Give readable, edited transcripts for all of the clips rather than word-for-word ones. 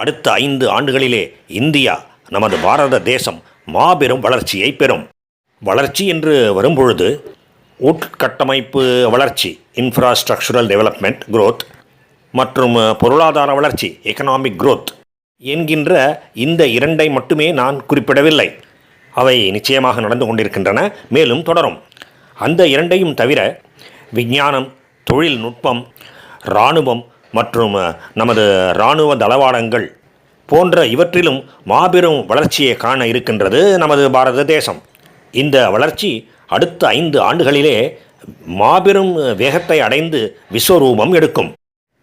அடுத்த 5 ஆண்டுகளிலே இந்தியா, நமது பாரத தேசம் மாபெரும் வளர்ச்சியை பெறும். வளர்ச்சி என்று வரும்பொழுது உட்கட்டமைப்பு வளர்ச்சி, இன்ஃப்ராஸ்ட்ரக்சரல் டெவலப்மெண்ட் growth, மற்றும் பொருளாதார வளர்ச்சி, எக்கனாமிக் growth என்கின்ற இந்த இரண்டை மட்டுமே நான் குறிப்பிடவில்லை. அவை நிச்சயமாக நடந்து கொண்டிருக்கின்றன, மேலும் தொடரும். அந்த இரண்டையும் தவிர விஞ்ஞானம், தொழில்நுட்பம், இராணுவம் மற்றும் நமது இராணுவ தளவாடங்கள் போன்ற இவற்றிலும் மாபெரும் வளர்ச்சியை காண இருக்கின்றது நமது பாரத தேசம். இந்த வளர்ச்சி அடுத்த 5 ஆண்டுகளிலே மாபெரும் வேகத்தை அடைந்து விஸ்வரூபம் எடுக்கும்.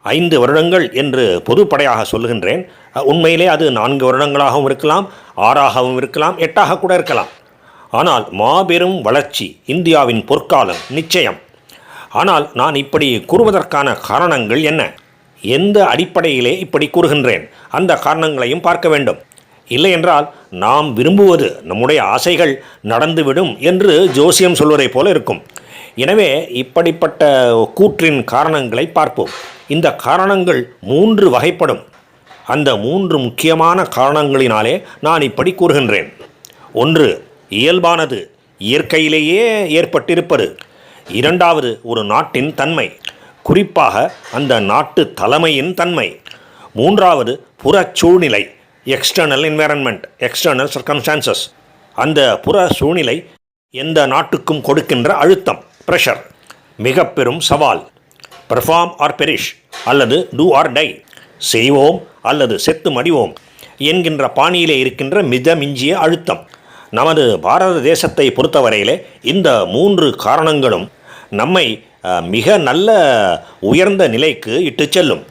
5 வருடங்கள் என்று பொதுப்படையாக சொல்லுகின்றேன். உண்மையிலே அது 4 வருடங்களாகவும் இருக்கலாம், 6ஆகவும் இருக்கலாம், 8ஆக கூட இருக்கலாம். ஆனால் மாபெரும் வளர்ச்சி இந்தியாவின் பொற்காலம் நிச்சயம். ஆனால் நான் இப்படி கூறுவதற்கான காரணங்கள் என்ன? எந்த அடிப்படையிலே இப்படி கூறுகின்றேன்? அந்த காரணங்களையும் பார்க்க வேண்டும். இல்லையென்றால் நாம் விரும்புவது, நம்முடைய ஆசைகள் நடந்துவிடும் என்று ஜோசியம் சொல்வதைப் போல இருக்கும். எனவே இப்படிப்பட்ட கூற்றின் காரணங்களை பார்ப்போம். இந்த காரணங்கள் 3 வகைப்படும். அந்த 3 முக்கியமான காரணங்களினாலே நான் இப்படி கூறுகின்றேன். 1, இயல்பானது, இயற்கையிலேயே ஏற்பட்டிருப்பது. 2வது, ஒரு நாட்டின் தன்மை, குறிப்பாக அந்த நாட்டு தலைமையின் தன்மை. 3வது, புறச் சூழ்நிலை, எக்ஸ்டர்னல் என்வைரன்மெண்ட், எக்ஸ்டர்னல் சர்க்கம்ஸ்டான்சஸ். அந்த புற சூழ்நிலை எந்த நாட்டுக்கும் கொடுக்கின்ற அழுத்தம், ப்ரெஷர். மிக பெரும் சவால், பெர்ஃபார்ம் ஆர் பெரிஷ், அல்லது டூ ஆர் டை, செய்வோம் அல்லது செத்து மடிவோம் என்கின்ற பாணியிலே இருக்கின்ற மிதமிஞ்சிய அழுத்தம். நமது பாரத தேசத்தை பொறுத்தவரையிலே இந்த 3 காரணங்களும் நம்மை மிக நல்ல உயர்ந்த நிலைக்கு இட்டு செல்லும்.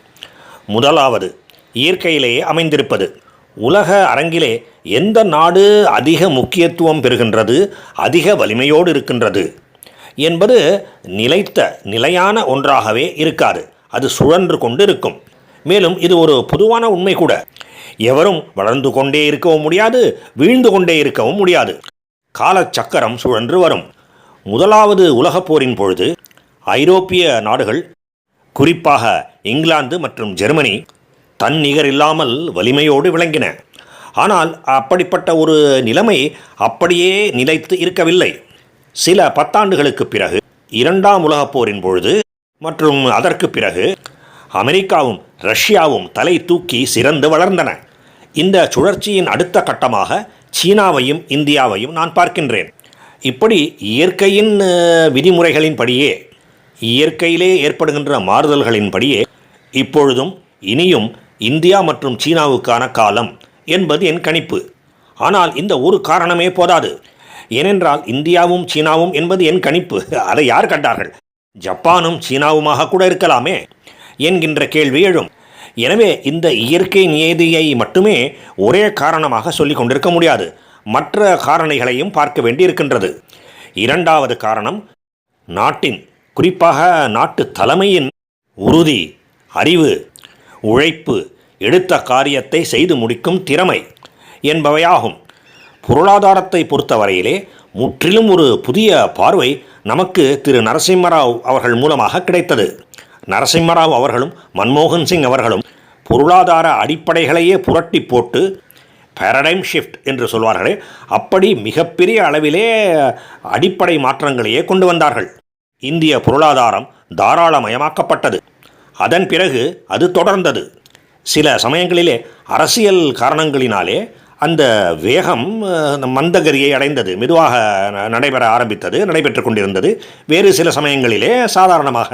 முதலாவது, இயற்கையிலேயே அமைந்திருப்பது. உலக அரங்கிலே எந்த நாடு அதிக முக்கியத்துவம் பெறுகின்றது, அதிக வலிமையோடு இருக்கின்றது என்பது நிலையான ஒன்றாகவே இருக்காது. அது சுழன்று கொண்டு இருக்கும். மேலும் இது ஒரு பொதுவான உண்மை கூட. எவரும் வளர்ந்து கொண்டே இருக்கவும் முடியாது, வீழ்ந்து கொண்டே இருக்கவும் முடியாது. காலச்சக்கரம் சுழன்று வரும். முதலாவது உலகப் போரின் பொழுது ஐரோப்பிய நாடுகள், குறிப்பாக இங்கிலாந்து மற்றும் ஜெர்மனி தன்னிகர் இல்லாமல் வலிமையோடு விளங்கின. ஆனால் அப்படிப்பட்ட ஒரு நிலைமை அப்படியே நிலைத்து இருக்கவில்லை. சில 10 ஆண்டுகளுக்கு பிறகு 2ஆம் உலகப் போரின் பொழுது மற்றும் அதற்கு பிறகு அமெரிக்காவும் ரஷ்யாவும் தலை தூக்கி சிறந்து வளர்ந்தன. இந்த சுழற்சியின் அடுத்த கட்டமாக சீனாவையும் இந்தியாவையும் நான் பார்க்கின்றேன். இப்படி இயற்கையின் விதிமுறைகளின்படியே, இயற்கையிலே ஏற்படுகின்ற மாறுதல்களின்படியே இப்பொழுதும் இனியும் இந்தியா மற்றும் சீனாவுக்கான காலம் என்பது என் கணிப்பு. ஆனால் இந்த ஒரு காரணமே போதாது. ஏனென்றால் இந்தியாவும் சீனாவும் என்பது என் கணிப்பு. அதை யார் கண்டார்கள்? ஜப்பானும் சீனாவுமாக கூட இருக்கலாமே என்கின்ற கேள்வி எழும். எனவே இந்த இயற்கை நியதியை மட்டுமே ஒரே காரணமாக சொல்லிக் கொண்டிருக்க முடியாது. மற்ற காரணிகளையும் பார்க்க வேண்டி இருக்கின்றது. 2வது காரணம், நாட்டின், குறிப்பாக நாட்டு தலைமையின் உறுதி, அறிவு, உழைப்பு, எடுத்த காரியத்தை செய்து முடிக்கும் திறமை என்பவையாகும். பொருளாதாரத்தை பொறுத்தவரையிலே முற்றிலும் ஒரு புதிய பார்வை நமக்கு திரு நரசிம்மராவ் அவர்கள் மூலமாக கிடைத்தது. நரசிம்மராவ் அவர்களும் மன்மோகன் சிங் அவர்களும் பொருளாதார அடிப்படைகளையே புரட்டி போட்டு பேரடைம் ஷிஃப்ட் என்று சொல்வார்களே, அப்படி மிகப்பெரிய அளவிலே அடிப்படை மாற்றங்களையே கொண்டு வந்தார்கள். இந்திய பொருளாதாரம் தாராளமயமாக்கப்பட்டது. அதன் பிறகு அது தொடர்ந்தது. சில சமயங்களிலே அரசியல் காரணங்களினாலே அந்த வேகம் மந்தகதியை அடைந்தது, மெதுவாக நடைபெற்று கொண்டிருந்தது. வேறு சில சமயங்களிலே சாதாரணமாக,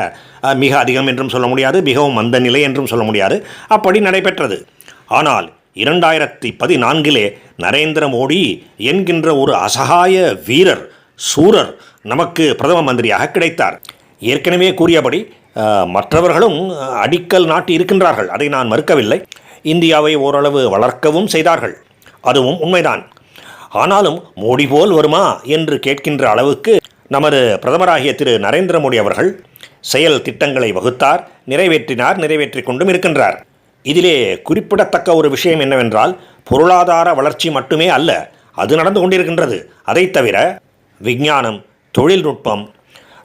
மிக அதிகம் என்றும் சொல்ல முடியாது, மிகவும் மந்த நிலை என்றும் சொல்ல முடியாது, அப்படி நடைபெற்றது. ஆனால் 2014 நரேந்திர மோடி என்கின்ற ஒரு அசகாய வீரர், சூரர் நமக்கு பிரதம மந்திரியாக கிடைத்தார். ஏற்கனவே கூறியபடி மற்றவர்களும் அடிக்கல் நாட்டி இருக்கின்றார்கள், அதை நான் மறுக்கவில்லை. இந்தியாவை ஓரளவு வளர்க்கவும் செய்தார்கள், அதுவும் உண்மைதான். ஆனாலும் மோடி போல் வருமா என்று கேட்கின்ற அளவுக்கு நமது பிரதமராகிய திரு நரேந்திர மோடி அவர்கள் செயல் திட்டங்களை வகுத்தார், நிறைவேற்றி கொண்டும் இருக்கின்றார். இதிலே குறிப்பிடத்தக்க ஒரு விஷயம் என்னவென்றால், பொருளாதார வளர்ச்சி மட்டுமே அல்ல, அது நடந்து கொண்டிருக்கின்றது. அதை தவிர விஞ்ஞானம், தொழில்நுட்பம்,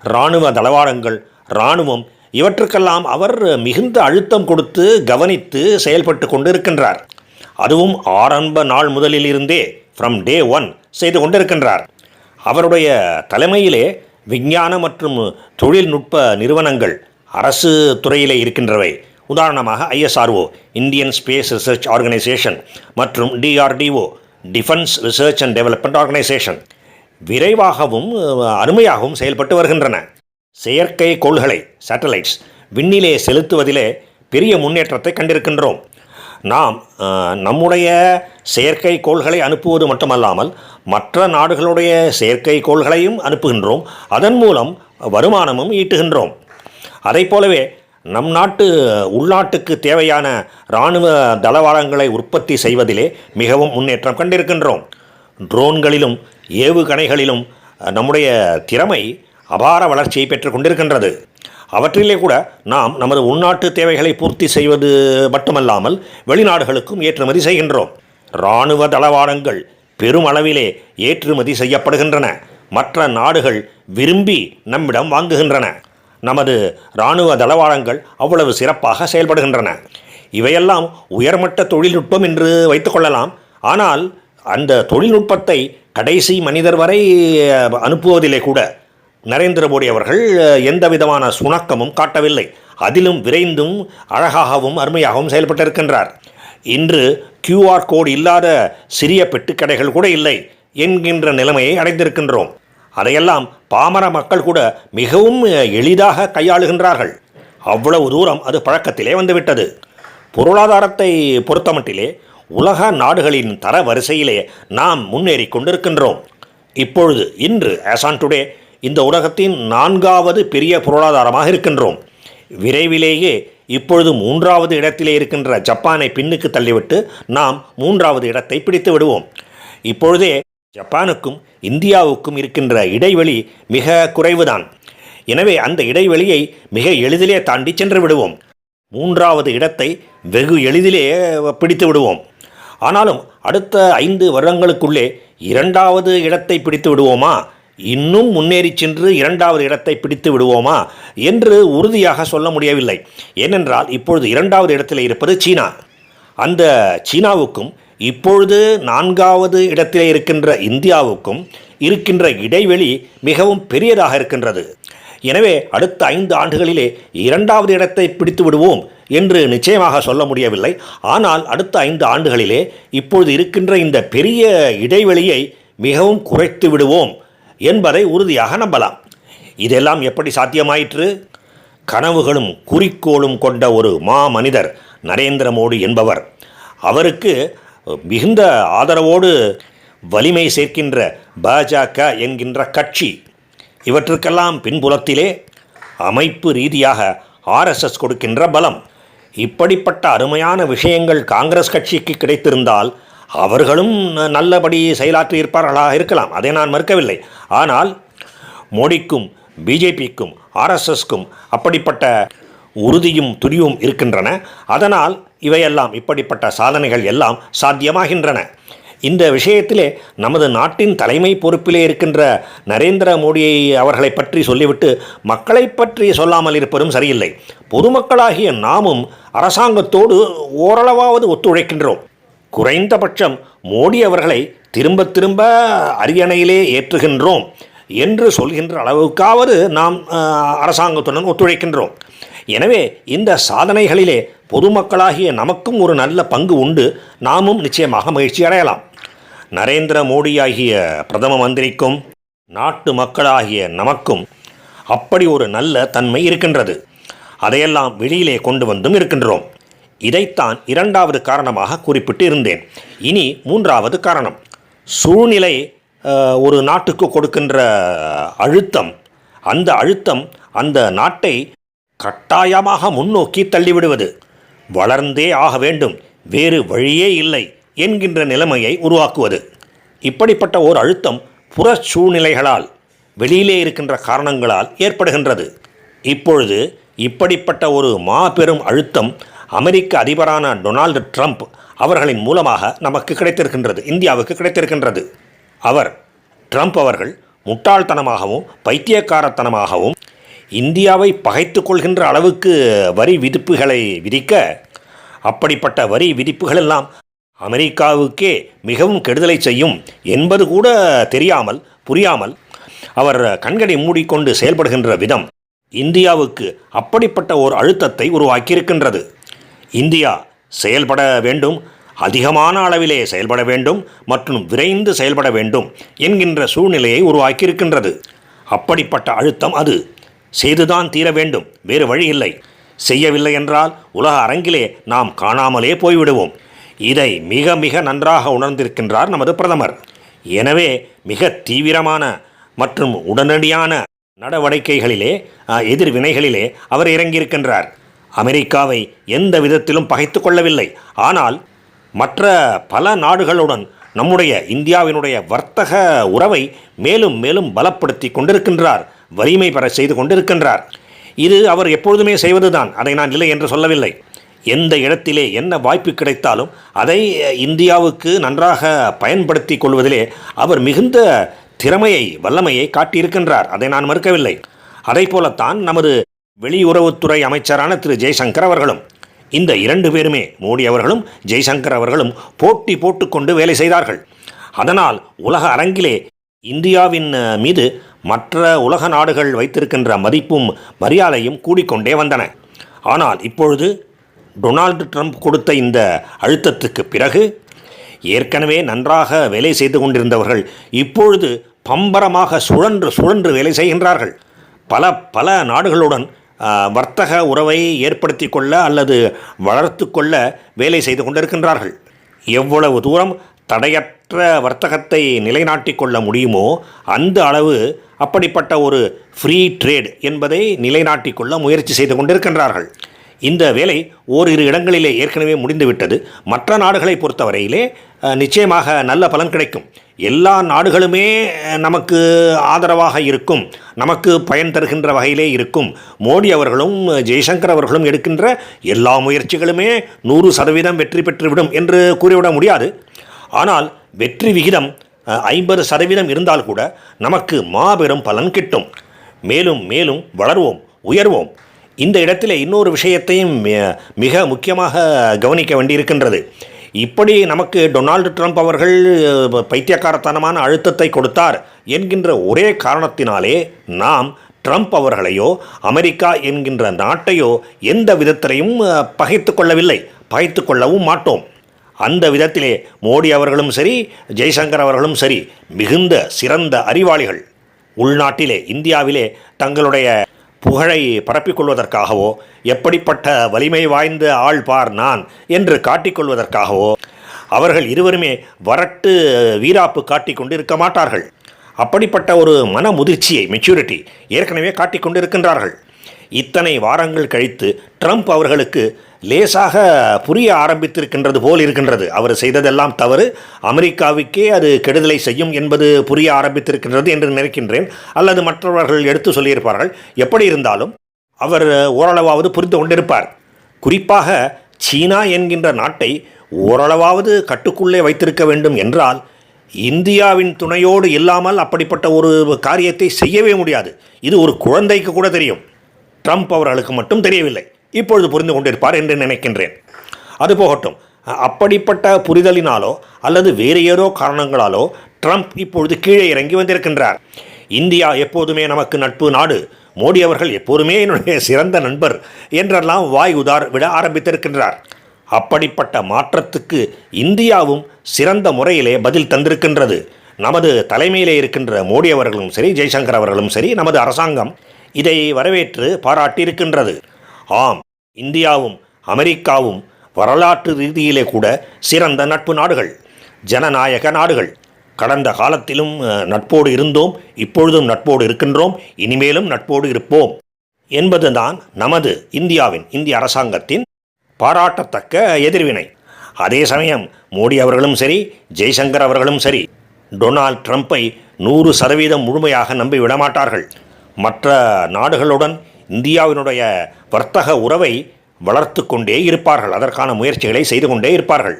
இராணுவ தளவாடங்கள், இராணுவம் இவற்றுக்கெல்லாம் அவர் மிகுந்த அழுத்தம் கொடுத்து கவனித்து செயல்பட்டு கொண்டு இருக்கின்றார். அதுவும் ஆரம்ப நாள் முதலில் இருந்தே ஃப்ரம் டே 1 செய்து கொண்டிருக்கின்றார். அவருடைய தலைமையிலே விஞ்ஞான மற்றும் தொழில்நுட்ப நிறுவனங்கள் அரசு துறையிலே இருக்கின்றவை. உதாரணமாக ISRO Indian space research organisation மற்றும் DRDO defence research and development organisation விரைவாகவும் அருமையாகவும் செயல்பட்டு வருகின்றன. செயற்கை கோள்களை சேட்டலைட்ஸ் விண்ணிலே செலுத்துவதிலே பெரிய முன்னேற்றத்தை கண்டிருக்கின்றோம். நாம் நம்முடைய செயற்கை கோள்களை அனுப்புவது மட்டுமல்லாமல் மற்ற நாடுகளுடைய செயற்கை கோள்களையும் அனுப்புகின்றோம். அதன் மூலம் வருமானமும் ஈட்டுகின்றோம். அதை போலவே நம் நாட்டு உள்நாட்டுக்கு தேவையான இராணுவ தளவாடங்களை உற்பத்தி செய்வதிலே மிகவும் முன்னேற்றம் கண்டிருக்கின்றோம். ட்ரோன்களிலும் ஏவுகணைகளிலும் நம்முடைய திறமை அபார வளர்ச்சியை பெற்று கொண்டிருக்கின்றது. அவற்றிலே கூட நாம் நமது உள்நாட்டு தேவைகளை பூர்த்தி செய்வது மட்டுமல்லாமல் வெளிநாடுகளுக்கும் ஏற்றுமதி செய்கின்றோம். இராணுவ தளவாடங்கள் பெருமளவிலே ஏற்றுமதி செய்யப்படுகின்றன. மற்ற நாடுகள் விரும்பி நம்மிடம் வாங்குகின்றன. நமது இராணுவ தளவாடங்கள் அவ்வளவு சிறப்பாக செயல்படுகின்றன. இவையெல்லாம் உயர்மட்ட தொழில்நுட்பம் என்று வைத்துக்கொள்ளலாம். ஆனால் அந்த தொழில்நுட்பத்தை கடைசி மனிதர் வரை அனுப்புவதிலே கூட நரேந்திர மோடி அவர்கள் எந்த விதமான சுணக்கமும் காட்டவில்லை. அதிலும் விரைந்தும் அழகாகவும் அருமையாகவும் செயல்பட்டிருக்கின்றார். இன்று QR கோடு இல்லாத சிறிய பெட்டுக்கடைகள் கூட இல்லை என்கின்ற நிலைமையை அடைந்திருக்கின்றோம். அதையெல்லாம் பாமர மக்கள் கூட மிகவும் எளிதாக கையாளுகின்றார்கள். அவ்வளவு தூரம் அது பழக்கத்திலே வந்துவிட்டது. பொருளாதாரத்தை பொறுத்தமட்டிலே உலக நாடுகளின் தர வரிசையிலே நாம் முன்னேறி கொண்டிருக்கின்றோம். இப்பொழுது இன்று ஆஸ் ஆன் டுடே இந்த உலகத்தின் 4வது பெரிய பொருளாதாரமாக இருக்கின்றோம். விரைவிலேயே இப்பொழுது 3வது இடத்திலே இருக்கின்ற ஜப்பானை பின்னுக்கு தள்ளிவிட்டு நாம் 3வது இடத்தை பிடித்து விடுவோம். இப்பொழுதே ஜப்பானுக்கும் இந்தியாவுக்கும் இருக்கின்ற இடைவெளி மிக குறைவுதான். எனவே அந்த இடைவெளியை மிக எளிதிலே தாண்டி சென்று விடுவோம். 3வது இடத்தை வெகு எளிதிலே பிடித்து விடுவோம். ஆனாலும் அடுத்த 5 வருடங்களுக்குள்ளே 2வது இடத்தை பிடித்து விடுவோமா, இன்னும் முன்னேறி சென்று 2வது இடத்தை பிடித்து விடுவோமா என்று உறுதியாக சொல்ல முடியவில்லை. ஏனென்றால் இப்பொழுது 2வது இடத்தில் இருப்பது சீனா. அந்த சீனாவுக்கும் இப்பொழுது 4வது இடத்திலே இருக்கின்ற இந்தியாவுக்கும் இருக்கின்ற இடைவெளி மிகவும் பெரியதாக இருக்கின்றது. எனவே அடுத்த 5 ஆண்டுகளிலே 2வது இடத்தை பிடித்து விடுவோம் என்று நிச்சயமாக சொல்ல முடியவில்லை. ஆனால் அடுத்த 5 ஆண்டுகளிலே இப்பொழுது இருக்கின்ற இந்த பெரிய இடைவெளியை மிகவும் குறைத்து விடுவோம் என்பதை உறுதியாக நம்பலாம். இதெல்லாம் எப்படி சாத்தியமாயிற்று? கனவுகளும் குறிக்கோளும் கொண்ட ஒரு மனிதர் நரேந்திர மோடி என்பவர். அவருக்கு மிகுந்த ஆதரவோடு வலிமை சேர்க்கின்ற பாஜக என்கின்ற கட்சி, இவற்றுக்கெல்லாம் பின்புலத்திலே அமைப்பு ரீதியாக RSS கொடுக்கின்ற பலம். இப்படிப்பட்ட அருமையான விஷயங்கள் காங்கிரஸ் கட்சிக்கு கிடைத்திருந்தால் அவர்களும் நல்லபடி செயலாற்றியிருப்பார்களாக இருக்கலாம். அதை நான் மறுக்கவில்லை. ஆனால் மோடிக்கும் பிஜேபிக்கும் RSSக்கும் அப்படிப்பட்ட உறுதியும் துணிவும் இருக்கின்றன. அதனால் இவையெல்லாம் இப்படிப்பட்ட சாதனைகள் எல்லாம் சாத்தியமாகின்றன. இந்த விஷயத்திலே நமது நாட்டின் தலைமை பொறுப்பிலே இருக்கின்ற நரேந்திர மோடியை அவர்களை பற்றி சொல்லிவிட்டு மக்களை பற்றி சொல்லாமல் இருப்பதும் சரியில்லை. பொதுமக்களாகிய நாமும் அரசாங்கத்தோடு ஓரளவாவது ஒத்துழைக்கின்றோம். குறைந்தபட்சம் மோடி அவர்களை திரும்ப திரும்ப அரியணையிலே ஏற்றுகின்றோம் என்று சொல்கின்ற அளவுக்காவது நாம் அரசாங்கத்துடன் ஒத்துழைக்கின்றோம். எனவே இந்த சாதனைகளிலே பொதுமக்களாகிய நமக்கும் ஒரு நல்ல பங்கு உண்டு. நாமும் நிச்சயமாக மகிழ்ச்சி அடையலாம். நரேந்திர மோடி ஆகிய பிரதம மந்திரிக்கும் நாட்டு மக்களாகிய நமக்கும் அப்படி ஒரு நல்ல தன்மை இருக்கின்றது. அதையெல்லாம் வெளியிலே கொண்டு வந்தும் இருக்கின்றோம். இதைத்தான் 2வது காரணமாக குறிப்பிட்டு இருந்தேன். இனி 3வது காரணம், சூழ்நிலை ஒரு நாட்டுக்கு கொடுக்கின்ற அழுத்தம். அந்த அழுத்தம் அந்த நாட்டை கட்டாயமாக முன்னோக்கி தள்ளிவிடுவது. வளர்ந்தே ஆக வேண்டும், வேறு வழியே இல்லை என்கின்ற நிலைமையை உருவாக்குவது. இப்படிப்பட்ட ஓர் அழுத்தம் புற சூழ்நிலைகளால், வெளியிலே இருக்கின்ற காரணங்களால் ஏற்படுகின்றது. இப்பொழுது இப்படிப்பட்ட ஒரு மாபெரும் அழுத்தம் அமெரிக்க அதிபரான டொனால்டு ட்ரம்ப் அவர்களின் மூலமாக நமக்கு கிடைத்திருக்கின்றது, இந்தியாவுக்கு கிடைத்திருக்கின்றது. ட்ரம்ப் அவர்கள் முட்டாள்தனமாகவும் பைத்தியக்காரத்தனமாகவும் இந்தியாவை பகைத்து கொள்கின்ற அளவுக்கு வரி விதிப்புகளை விதிக்க, அப்படிப்பட்ட வரி விதிப்புகளெல்லாம் அமெரிக்காவுக்கே மிகவும் கெடுதலை செய்யும் என்பது கூட தெரியாமல் புரியாமல் அவர் கண்களை மூடிக்கொண்டு செயல்படுகின்ற விதம் இந்தியாவுக்கு அப்படிப்பட்ட ஒரு அழுத்தத்தை உருவாக்கியிருக்கின்றது. இந்தியா செயல்பட வேண்டும், அதிகமான அளவிலே செயல்பட வேண்டும் மற்றும் விரைந்து செயல்பட வேண்டும் என்கின்ற சூழ்நிலையை உருவாக்கியிருக்கின்றது. அப்படிப்பட்ட அழுத்தம் அது. செய்துதான் தீர வேண்டும், வேறு வழி இல்லை. செய்யவில்லை என்றால் உலக அரங்கிலே நாம் காணாமலே போய்விடுவோம். இதை மிக மிக நன்றாக உணர்ந்திருக்கின்றார் நமது பிரதமர். எனவே மிக தீவிரமான மற்றும் உடனடியான நடவடிக்கைகளிலே எதிர்வினைகளிலே அவர் இறங்கியிருக்கின்றார். அமெரிக்காவை எந்த விதத்திலும் பகைத்து கொள்ளவில்லை. ஆனால் மற்ற பல நாடுகளுடன் நம்முடைய இந்தியாவினுடைய வர்த்தக உறவை மேலும் மேலும் பலப்படுத்தி கொண்டிருக்கின்றார், வலிமை பெற செய்து கொண்டிருக்கின்றார். இது அவர் எப்பொழுதுமே செய்வதுதான், அதை நான் இல்லை என்று சொல்லவில்லை. எந்த இடத்திலே என்ன வாய்ப்பு கிடைத்தாலும் அதை இந்தியாவுக்கு நன்றாக பயன்படுத்தி கொள்வதிலே அவர் மிகுந்த திறமையை வல்லமையை காட்டியிருக்கின்றார், அதை நான் மறுக்கவில்லை. அதை போலத்தான் நமது வெளியுறவுத்துறை அமைச்சரான திரு ஜெய்சங்கர் அவர்களும், இந்த இரண்டு பேருமே, மோடி அவர்களும் ஜெய்சங்கர் அவர்களும் போட்டி போட்டுக்கொண்டு வேலை செய்தார்கள். அதனால் உலக அரங்கிலே இந்தியாவின் மீது மற்ற உலக நாடுகள் வைத்திருக்கின்ற மதிப்பும் மரியாதையும் கூடிக்கொண்டே வந்தன. ஆனால் இப்பொழுது டொனால்டு ட்ரம்ப் கொடுத்த இந்த அழுத்தத்துக்கு பிறகு ஏற்கனவே நன்றாக வேலை செய்து கொண்டிருந்தவர்கள் இப்பொழுது பம்பரமாக சுழன்று சுழன்று வேலை செய்கின்றார்கள். பல பல நாடுகளுடன் வர்த்தக உறவை ஏற்படுத்தி கொள்ள அல்லது வளர்த்து கொள்ள வேலை செய்து கொண்டிருக்கின்றார்கள். எவ்வளவு தூரம் தடையற்ற வர்த்தகத்தை நிலைநாட்டி கொள்ள முடியுமோ அந்த அளவு அப்படிப்பட்ட ஒரு ஃப்ரீ ட்ரேட் என்பதை நிலைநாட்டி கொள்ள முயற்சி செய்து கொண்டிருக்கின்றார்கள். இந்த வேலை ஓரிரு இடங்களிலே ஏற்கனவே முடிந்துவிட்டது. மற்ற நாடுகளை பொறுத்தவரையிலே நிச்சயமாக நல்ல பலன் கிடைக்கும். எல்லா நாடுகளுமே நமக்கு ஆதரவாக இருக்கும், நமக்கு பயன் தருகின்ற வகையிலே இருக்கும். மோடி அவர்களும் ஜெய்சங்கர் அவர்களும் எடுக்கின்ற எல்லா முயற்சிகளுமே 100% வெற்றி பெற்றுவிடும் என்று கூறிவிட முடியாது. ஆனால் வெற்றி விகிதம் 50% இருந்தால் கூட நமக்கு மாபெரும் பலன் கிட்டும். மேலும் மேலும் வளர்வோம், உயர்வோம். இந்த இடத்திலே இன்னொரு விஷயத்தையும் மிக முக்கியமாக கவனிக்க வேண்டியிருக்கின்றது. இப்படி நமக்கு டொனால்டு ட்ரம்ப் அவர்கள் பைத்தியக்காரத்தனமான அழுத்தத்தை கொடுத்தார் என்கின்ற ஒரே காரணத்தினாலே நாம் ட்ரம்ப் அவர்களையோ அமெரிக்கா என்கின்ற நாட்டையோ எந்த விதத்திலையும் பகைத்து கொள்ளவில்லை, பகைத்து கொள்ளவும் மாட்டோம். அந்த விதத்திலே மோடி அவர்களும் சரி, ஜெய்சங்கர் அவர்களும் சரி மிகுந்த சிறந்த அறிவாளிகள். உள்நாட்டிலே இந்தியாவிலே தங்களுடைய புகழை பரப்பிக்கொள்வதற்காகவோ, எப்படிப்பட்ட வலிமை வாய்ந்த ஆள் பார் நான் என்று காட்டிக்கொள்வதற்காகவோ அவர்கள் இருவருமே வரட்டு வீராப்பு காட்டிக்கொண்டு இருக்க மாட்டார்கள். அப்படிப்பட்ட ஒரு மன முதிர்ச்சியை, மெச்சூரிட்டி ஏற்கனவே காட்டிக்கொண்டு இருக்கின்றார்கள். இத்தனை வாரங்கள் கழித்து ட்ரம்ப் அவர்களுக்கு லேசாக புரிய ஆரம்பித்திருக்கின்றது போல் இருக்கின்றது. அவர் செய்ததெல்லாம் தவறு, அமெரிக்காவுக்கே அது கெடுதலை செய்யும் என்பது புரிய ஆரம்பித்திருக்கின்றது என்று நினைக்கின்றேன். அல்லது மற்றவர்கள் எடுத்து சொல்லியிருப்பார்கள். எப்படி இருந்தாலும் அவர் ஓரளவாவது புரிந்து கொண்டிருப்பார். குறிப்பாக சீனா என்கின்ற நாட்டை ஓரளவாவது கட்டுக்குள்ளே வைத்திருக்க வேண்டும் என்றால் இந்தியாவின் துணையோடு இல்லாமல் அப்படிப்பட்ட ஒரு காரியத்தை செய்யவே முடியாது. இது ஒரு குழந்தைக்கு கூட தெரியும். ட்ரம்ப் அவர்களுக்கு மட்டும் தெரியவில்லை, இப்பொழுது புரிந்து கொண்டிருப்பார் என்று நினைக்கின்றேன். அது போகட்டும். அப்படிப்பட்ட புரிதலினாலோ அல்லது வேறு ஏதோ காரணங்களாலோ ட்ரம்ப் இப்பொழுது கீழே இறங்கி வந்திருக்கின்றார். இந்தியா எப்போதுமே நமக்கு நட்பு நாடு, மோடி அவர்கள் எப்போதுமே என்னுடைய சிறந்த நண்பர் என்றெல்லாம் வாய் விட ஆரம்பித்திருக்கின்றார். அப்படிப்பட்ட மாற்றத்துக்கு இந்தியாவும் சிறந்த முறையிலே பதில் தந்திருக்கின்றது. நமது தலைமையிலே இருக்கின்ற மோடி அவர்களும் சரி, ஜெய்சங்கர் அவர்களும் சரி, நமது அரசாங்கம் இதை வரவேற்று பாராட்டியிருக்கின்றது. ஆம், இந்தியாவும் அமெரிக்காவும் வரலாற்று ரீதியிலே கூட சிறந்த நட்பு நாடுகள், ஜனநாயக நாடுகள். கடந்த காலத்திலும் நட்போடு இருந்தோம், இப்பொழுதும் நட்போடு இருக்கின்றோம், இனிமேலும் நட்போடு இருப்போம் என்பதுதான் நமது இந்திய அரசாங்கத்தின் பாராட்டத்தக்க எதிர்வினை. அதே சமயம் மோடி அவர்களும் சரி, ஜெய்சங்கர் அவர்களும் சரி டொனால்ட் ட்ரம்ப்பை 100% முழுமையாக நம்பி விடமாட்டார்கள். மற்ற நாடுகளுடன் இந்தியாவினுடைய வர்த்தக உறவை வளர்த்து கொண்டே இருப்பார்கள், அதற்கான முயற்சிகளை செய்து கொண்டே இருப்பார்கள்.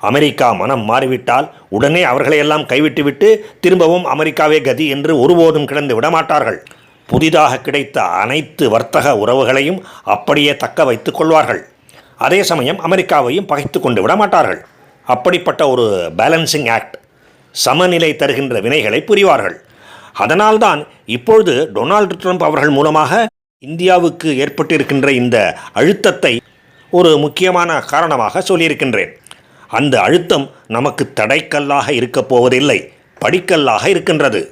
அமெரிக்கா மனம் மாறிவிட்டால் உடனே அவர்களையெல்லாம் கைவிட்டுவிட்டு திரும்பவும் அமெரிக்காவே கதி என்று ஒருபோதும் கிடந்து விடமாட்டார்கள். புதிதாக கிடைத்த அனைத்து வர்த்தக உறவுகளையும் அப்படியே தக்க வைத்துக் கொள்வார்கள். அதே சமயம் அமெரிக்காவையும் பகைத்து கொண்டு விட மாட்டார்கள். அப்படிப்பட்ட ஒரு பேலன்சிங் ஆக்ட், சமநிலை தருகின்ற வினைகளை புரிவார்கள். அதனால்தான் இப்பொழுது டொனால்டு ட்ரம்ப் அவர்கள் மூலமாக இந்தியாவுக்கு ஏற்பட்டிருக்கின்ற இந்த அழுத்தத்தை ஒரு முக்கியமான காரணமாக சொல்லியிருக்கின்றேன். அந்த அழுத்தம் நமக்கு தடைக்கல்லாக இருக்கப் போவதில்லை, படிக்கல்லாக இருக்கின்றது.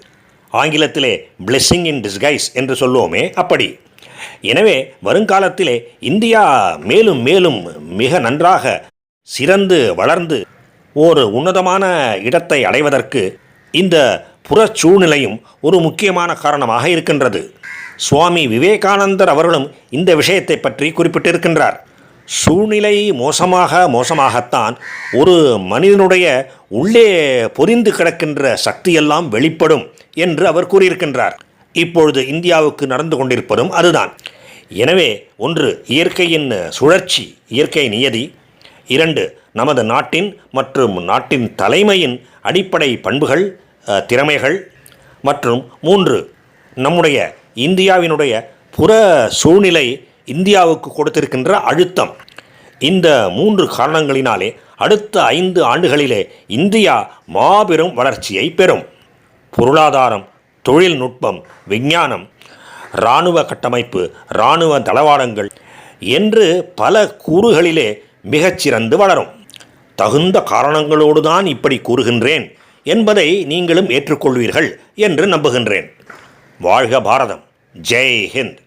ஆங்கிலத்திலே பிளெஸ்ஸிங் இன் டிஸ்கைஸ் என்று சொல்லுவோமே, அப்படி. எனவே வருங்காலத்திலே இந்தியா மேலும் மேலும் மிக நன்றாக சிறந்து வளர்ந்து ஒரு உன்னதமான இடத்தை அடைவதற்கு இந்த புற சூழ்நிலையும் ஒரு முக்கியமான காரணமாக இருக்கின்றது. சுவாமி விவேகானந்தர் அவர்களும் இந்த விஷயத்தை பற்றி குறிப்பிட்டிருக்கின்றார். சூழ்நிலை மோசமாகத்தான் ஒரு மனிதனுடைய உள்ளே பொதிந்து கிடக்கின்ற சக்தியெல்லாம் வெளிப்படும் என்று அவர் கூறியிருக்கின்றார். இப்பொழுது இந்தியாவுக்கு நடந்து கொண்டிருப்பதும் அதுதான். எனவே ஒன்று, இயற்கையின் சுழற்சி, இயற்கை நியதி. 2, நமது நாட்டின் மற்றும் நாட்டின் தலைமையின் அடிப்படை பண்புகள், திறமைகள். மற்றும் 3, நம்முடைய இந்தியாவினுடைய புற சூழ்நிலை இந்தியாவுக்கு கொடுத்திருக்கின்ற அழுத்தம். இந்த 3 காரணங்களினாலே அடுத்த 5 ஆண்டுகளிலே இந்தியா மாபெரும் வளர்ச்சியை பெறும். பொருளாதாரம், தொழில்நுட்பம், விஞ்ஞானம், இராணுவ கட்டமைப்பு, இராணுவ தளவாடங்கள் என்று பல கூறுகளிலே மிகச்சிறந்து வளரும். தகுந்த காரணங்களோடு தான் இப்படி கூறுகின்றேன் என்பதை நீங்களும் ஏற்றுக்கொள்வீர்கள் என்று நம்புகின்றேன். வாழ்க பாரதம்! ஜெய் ஹிந்த்!